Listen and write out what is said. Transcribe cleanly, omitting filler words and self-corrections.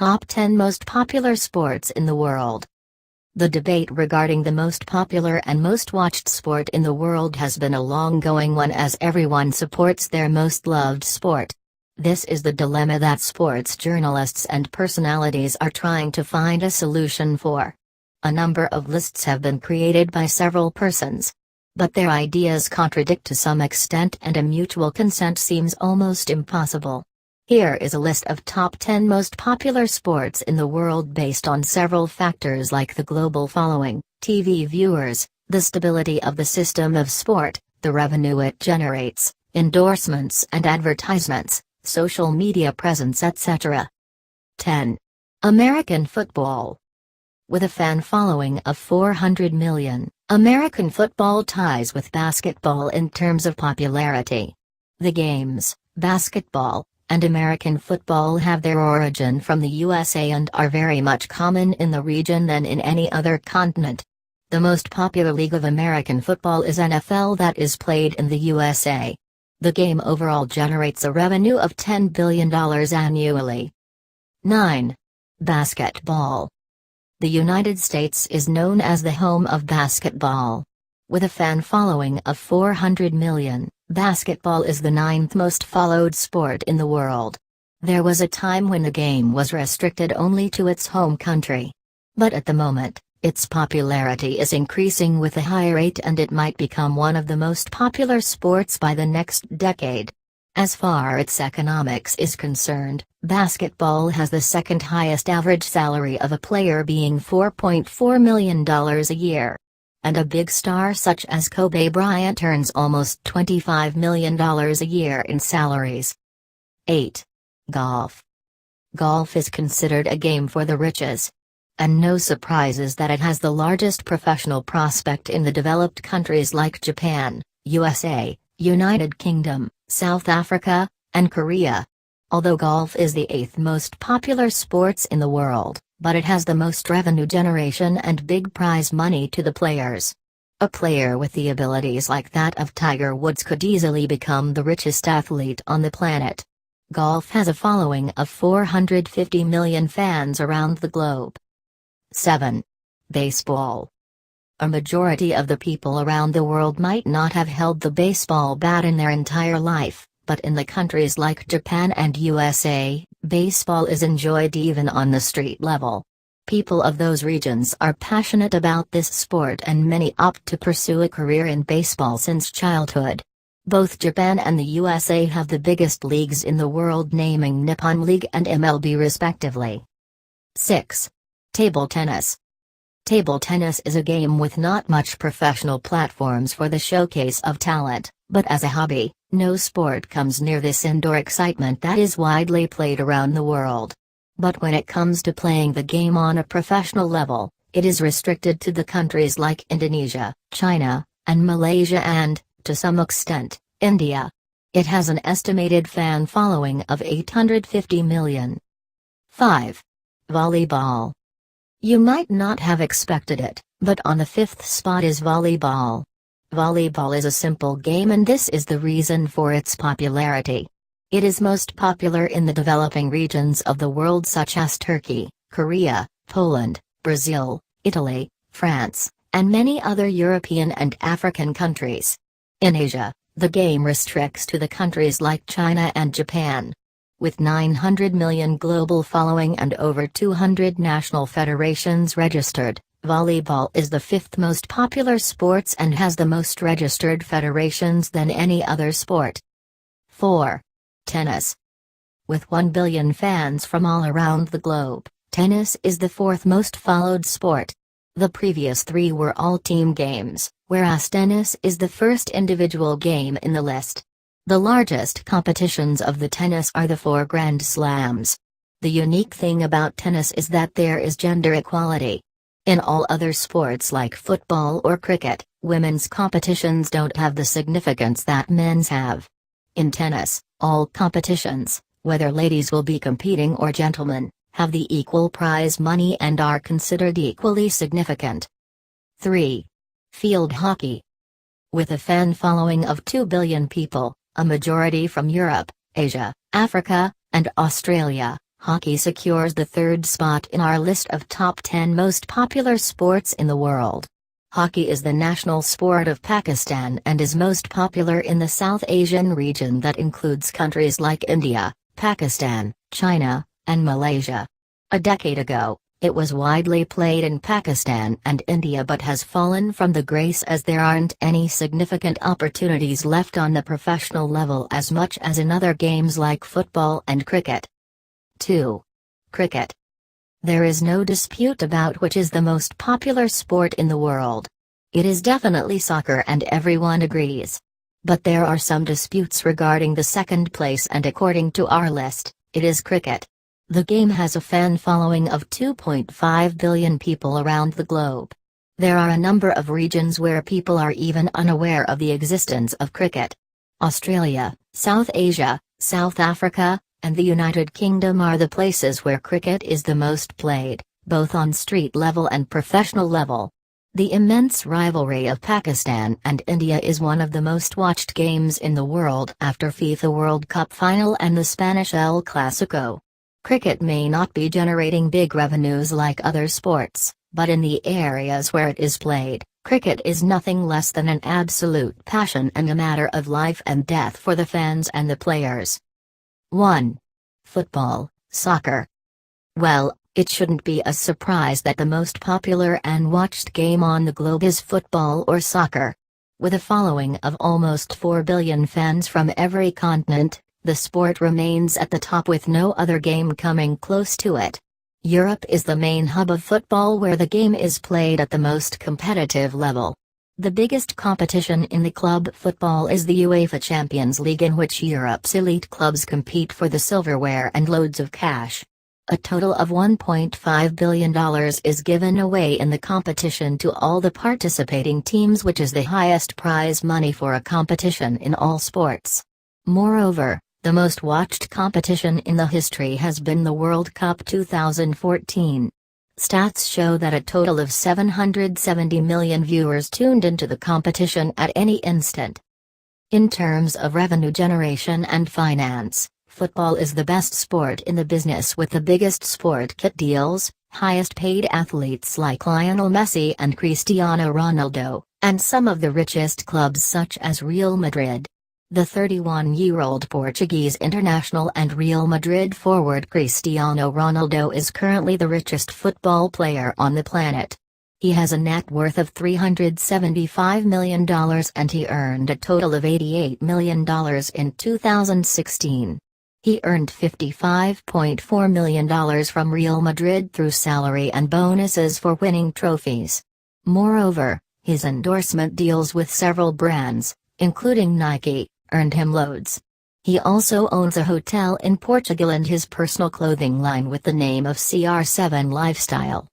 top 10 most popular sports in the world. The debate regarding the most popular and most watched sport in the world has been a long-going one, as everyone supports their most loved sport. This is the dilemma that sports journalists and personalities are trying to find a solution for. A number of lists have been created by several persons, but their ideas contradict to some extent, and a mutual consent seems almost impossible. Here is a list of top 10 most popular sports in the world based on several factors like the global following, TV viewers, the stability of the system of sport, the revenue it generates, endorsements and advertisements, social media presence, etc. 10. American football. With a fan following of 400 million, American football ties with basketball in terms of popularity. The games, basketball, and American football have their origin from the USA and are very much common in the region than in any other continent. The most popular league of American football is NFL, that is played in the USA. The game overall generates a revenue of $10 billion annually. 9. Basketball. The United States is known as the home of basketball. With a fan following of 400 million, basketball is the 9th most followed sport in the world. There was a time when the game was restricted only to its home country. But at the moment, its popularity is increasing with a high rate, and it might become one of the most popular sports by the next decade. As far as its economics is concerned, basketball has the second highest average salary of a player, being $4.4 million a year. And a big star such as Kobe Bryant earns almost $25 million a year in salaries. 8. Golf. Golf is considered a game for the riches. And no surprises that it has the largest professional prospect in the developed countries like Japan, USA, United Kingdom, South Africa, and Korea. Although golf is the 8th most popular sports in the world, but it has the most revenue generation and big prize money to the players. A player with the abilities like that of Tiger Woods could easily become the richest athlete on the planet. Golf has a following of 450 million fans around the globe. 7. Baseball. A majority of the people around the world might not have held the baseball bat in their entire life, but in the countries like Japan and USA, baseball is enjoyed even on the street level. People of those regions are passionate about this sport, and many opt to pursue a career in baseball since childhood. Both Japan and the USA have the biggest leagues in the world, naming Nippon League and MLB respectively. 6. Table tennis. Table tennis is a game with not much professional platforms for the showcase of talent, but as a hobby, no sport comes near this indoor excitement that is widely played around the world. But when it comes to playing the game on a professional level, it is restricted to the countries like Indonesia, China, and Malaysia and, to some extent, India. It has an estimated fan following of 850 million. 5. Volleyball. You might not have expected it, but on the 5th spot is volleyball. Volleyball is a simple game, and this is the reason for its popularity. It is most popular in the developing regions of the world such as Turkey, Korea, Poland, Brazil, Italy, France, and many other European and African countries. In Asia, the game restricts to the countries like China and Japan. With 900 million global following and over 200 national federations registered, volleyball is the 5th most popular sports and has the most registered federations than any other sport. 4. Tennis. With 1 billion fans from all around the globe, tennis is the 4th most followed sport. The previous 3 were all team games, whereas tennis is the first individual game in the list. The largest competitions of the tennis are the 4 Grand Slams. The unique thing about tennis is that there is gender equality. In all other sports like football or cricket, women's competitions don't have the significance that men's have. In tennis, all competitions, whether ladies will be competing or gentlemen, have the equal prize money and are considered equally significant. 3. Field hockey. With a fan following of 2 billion people, a majority from Europe, Asia, Africa, and Australia, Hockey secures the third spot in our list of top 10 most popular sports in the world. Hockey is the national sport of Pakistan and is most popular in the South Asian region that includes countries like India, Pakistan, China, and Malaysia. A decade ago, it was widely played in Pakistan and India but has fallen from the grace as there aren't any significant opportunities left on the professional level as much as in other games like football and cricket. 2. Cricket. There is no dispute about which is the most popular sport in the world. It is definitely soccer and everyone agrees. But there are some disputes regarding the second place and according to our list, it is cricket. The game has a fan following of 2.5 billion people around the globe. There are a number of regions where people are even unaware of the existence of cricket. Australia, South Asia, South Africa, and the United Kingdom are the places where cricket is the most played, both on street level and professional level. The immense rivalry of Pakistan and India is one of the most watched games in the world after FIFA World Cup final and the Spanish El Clasico. Cricket may not be generating big revenues like other sports, but in the areas where it is played, cricket is nothing less than an absolute passion and a matter of life and death for the fans and the players. 1. Football, soccer. Well, it shouldn't be a surprise that the most popular and watched game on the globe is football or soccer. With a following of almost 4 billion fans from every continent, the sport remains at the top with no other game coming close to it. Europe is the main hub of football where the game is played at the most competitive level. The biggest competition in the club football is the UEFA Champions League, in which Europe's elite clubs compete for the silverware and loads of cash. A total of $1.5 billion is given away in the competition to all the participating teams, which is the highest prize money for a competition in all sports. Moreover, the most watched competition in the history has been the World Cup 2014. Stats show that a total of 770 million viewers tuned into the competition at any instant. In terms of revenue generation and finance, football is the best sport in the business with the biggest sport kit deals, highest paid athletes like Lionel Messi and Cristiano Ronaldo, and some of the richest clubs such as Real Madrid. The 31-year-old Portuguese international and Real Madrid forward Cristiano Ronaldo is currently the richest football player on the planet. He has a net worth of $375 million and he earned a total of $88 million in 2016. He earned $55.4 million from Real Madrid through salary and bonuses for winning trophies. Moreover, his endorsement deals with several brands, including Nike, earned him loads. He also owns a hotel in Portugal and his personal clothing line with the name of CR7 Lifestyle.